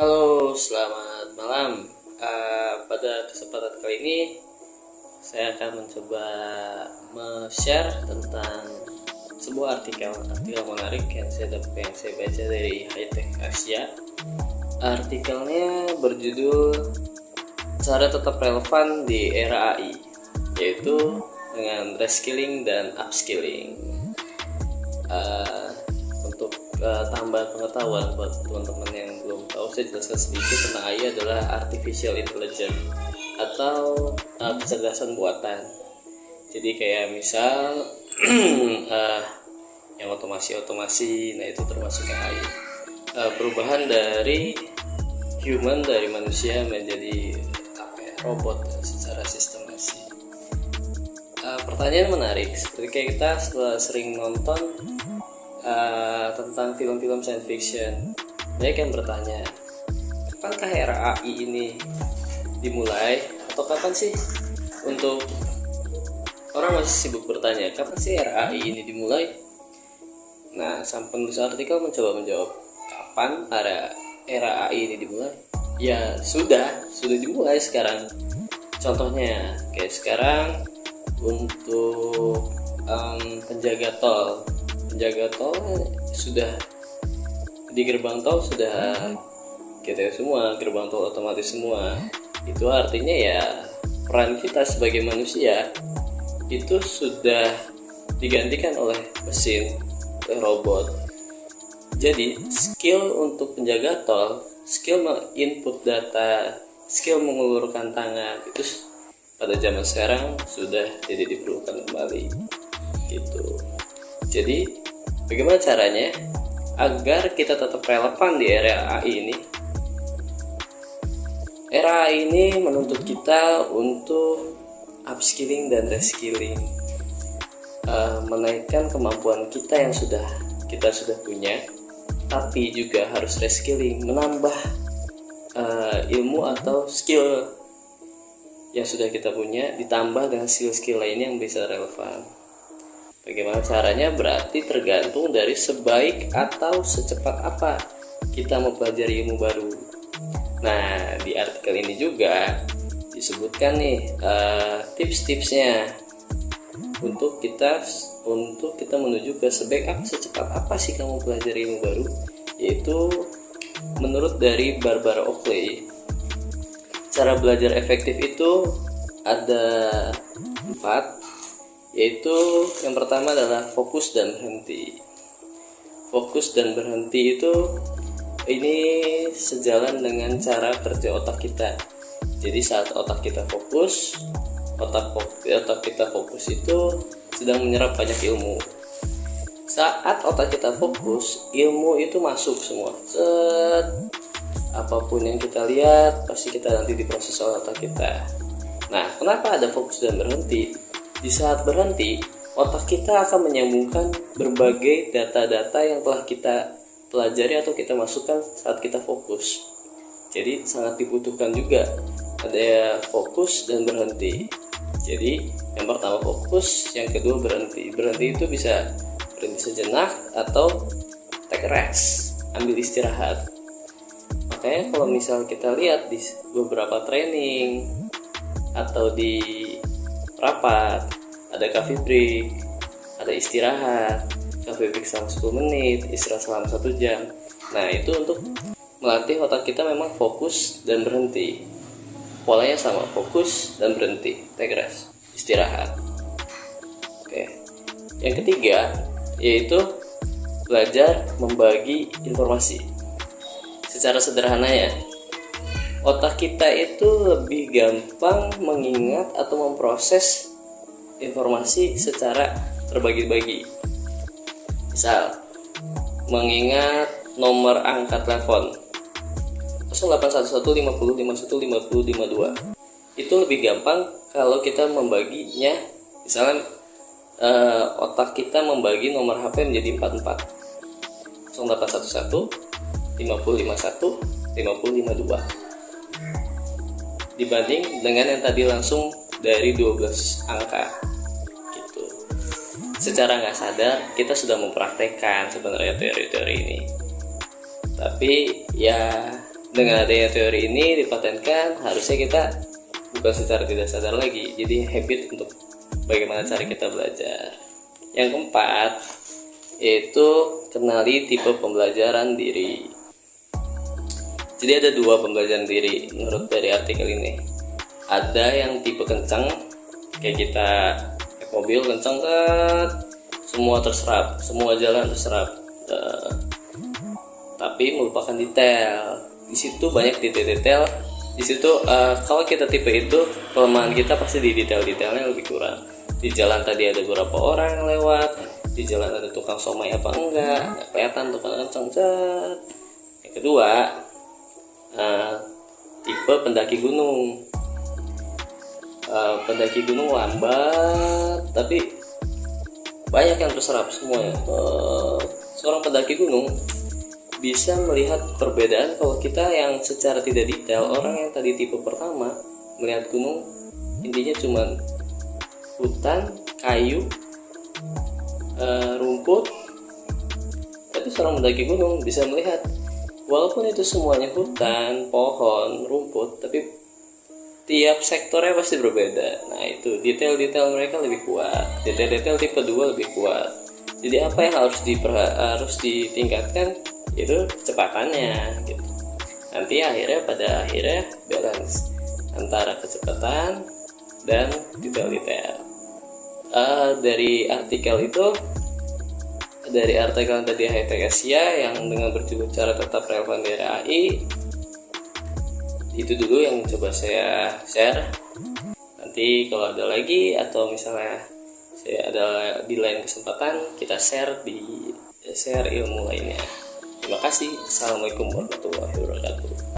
Halo, selamat malam. Pada kesempatan kali ini, saya akan mencoba share tentang sebuah artikel menarik yang saya baca dari High Tech Asia. Artikelnya berjudul "Cara Tetap Relevan di Era AI", yaitu dengan reskilling dan upskilling. Untuk tambahan pengetahuan buat teman-teman yang belum tahu, saya jelaskan sedikit tentang AI adalah artificial intelligence atau kecerdasan buatan. Jadi kayak misal yang otomasi, nah itu termasuk AI. Perubahan dari manusia menjadi robot secara sistematis. Pertanyaan menarik, seperti kayak kita sering nonton tentang film-film science fiction. Banyak yang bertanya, kapankah era AI ini dimulai, atau kapan sih, untuk orang masih sibuk bertanya kapan sih era AI ini dimulai. Nah, sang penulis artikel mencoba menjawab kapan era AI ini dimulai. Ya sudah dimulai sekarang. Contohnya kayak sekarang untuk penjaga tol sudah di gerbang tol sudah kita semua, gerbang tol otomatis semua. Itu artinya ya peran kita sebagai manusia itu sudah digantikan oleh mesin, oleh robot. Jadi skill untuk penjaga tol, skill input data, skill mengulurkan tangan itu pada zaman sekarang sudah tidak diperlukan kembali gitu. Jadi bagaimana caranya agar kita tetap relevan di era AI ini? Era AI ini menuntut kita untuk upskilling dan reskilling, menaikkan kemampuan kita yang kita sudah punya, tapi juga harus reskilling, menambah ilmu atau skill yang sudah kita punya ditambah dengan skill-skill lainnya yang bisa relevan. Bagaimana caranya berarti tergantung dari sebaik atau secepat apa kita mempelajari ilmu baru. Nah, di artikel ini juga disebutkan nih tips-tipsnya untuk kita menuju ke secepat apa sih kamu pelajari ilmu baru, yaitu menurut dari Barbara Oakley, cara belajar efektif itu ada 4, yaitu yang pertama adalah fokus dan berhenti. Fokus dan berhenti itu ini sejalan dengan cara kerja otak kita. Jadi saat otak kita fokus itu sedang menyerap banyak ilmu. Saat otak kita fokus, ilmu itu masuk semua. Apapun yang kita lihat pasti kita nanti diproses oleh otak kita. Nah, kenapa ada fokus dan berhenti? Di saat berhenti, otak kita akan menyambungkan berbagai data-data yang telah kita pelajari atau kita masukkan saat kita fokus. Jadi sangat dibutuhkan juga ada fokus dan berhenti. Jadi yang pertama fokus, yang kedua berhenti. Berhenti itu bisa berhenti sejenak atau take rest, ambil istirahat. Makanya kalau misal kita lihat di beberapa training atau di rapat, ada coffee break, ada istirahat, coffee break selama 10 menit, istirahat selama 1 jam. Nah, itu untuk melatih otak kita memang fokus dan berhenti. Polanya sama, fokus dan berhenti, take rest, istirahat. Oke. Yang ketiga yaitu belajar membagi informasi. Secara sederhananya, otak kita itu lebih gampang mengingat atau memproses informasi secara terbagi-bagi. Misal, mengingat nomor angka telepon 081150515052. Itu lebih gampang kalau kita membaginya. Misalnya otak kita membagi nomor HP menjadi 44. 0811 5051 5052 dibanding dengan yang tadi langsung dari 12 angka gitu. Secara nggak sadar kita sudah mempraktekkan sebenarnya teori-teori ini, tapi ya dengan adanya teori ini dipatenkan, harusnya kita bukan secara tidak sadar lagi, jadi habit untuk bagaimana cara kita belajar. Yang keempat yaitu kenali tipe pembelajaran diri. Jadi ada dua pembelajaran diri menurut dari artikel ini. Ada yang tipe kencang, kayak kita naik mobil kencang kan, semua terserap, semua jalan terserap, tapi melupakan detail. Di situ banyak detail-detail. Di situ kalau kita tipe itu, kelemahan kita pasti di detail-detailnya lebih kurang. Di jalan tadi ada beberapa orang yang lewat, di jalan ada tukang somai apa enggak, nggak kelihatan tukang kencang. Yang kedua, tipe pendaki gunung. Pendaki gunung lambat, tapi banyak yang terserap semuanya. Seorang pendaki gunung bisa melihat perbedaan kalau kita yang secara tidak detail. Orang yang tadi tipe pertama melihat gunung intinya cuma hutan, kayu, rumput, tapi seorang pendaki gunung bisa melihat walaupun itu semuanya hutan, pohon, rumput, tapi tiap sektornya pasti berbeda. Nah itu detail-detail mereka lebih kuat, detail-detail tipe 2 lebih kuat. Jadi apa yang harus ditingkatkan itu kecepatannya gitu. Nanti pada akhirnya balance antara kecepatan dan detail-detail. Dari artikel tadi High-Tech Asia yang dengan berjudul cara tetap relevan dari AI, itu dulu yang coba saya share. Nanti kalau ada lagi atau misalnya saya ada di lain kesempatan, kita share ilmu lainnya. Terima kasih. Assalamualaikum warahmatullahi wabarakatuh.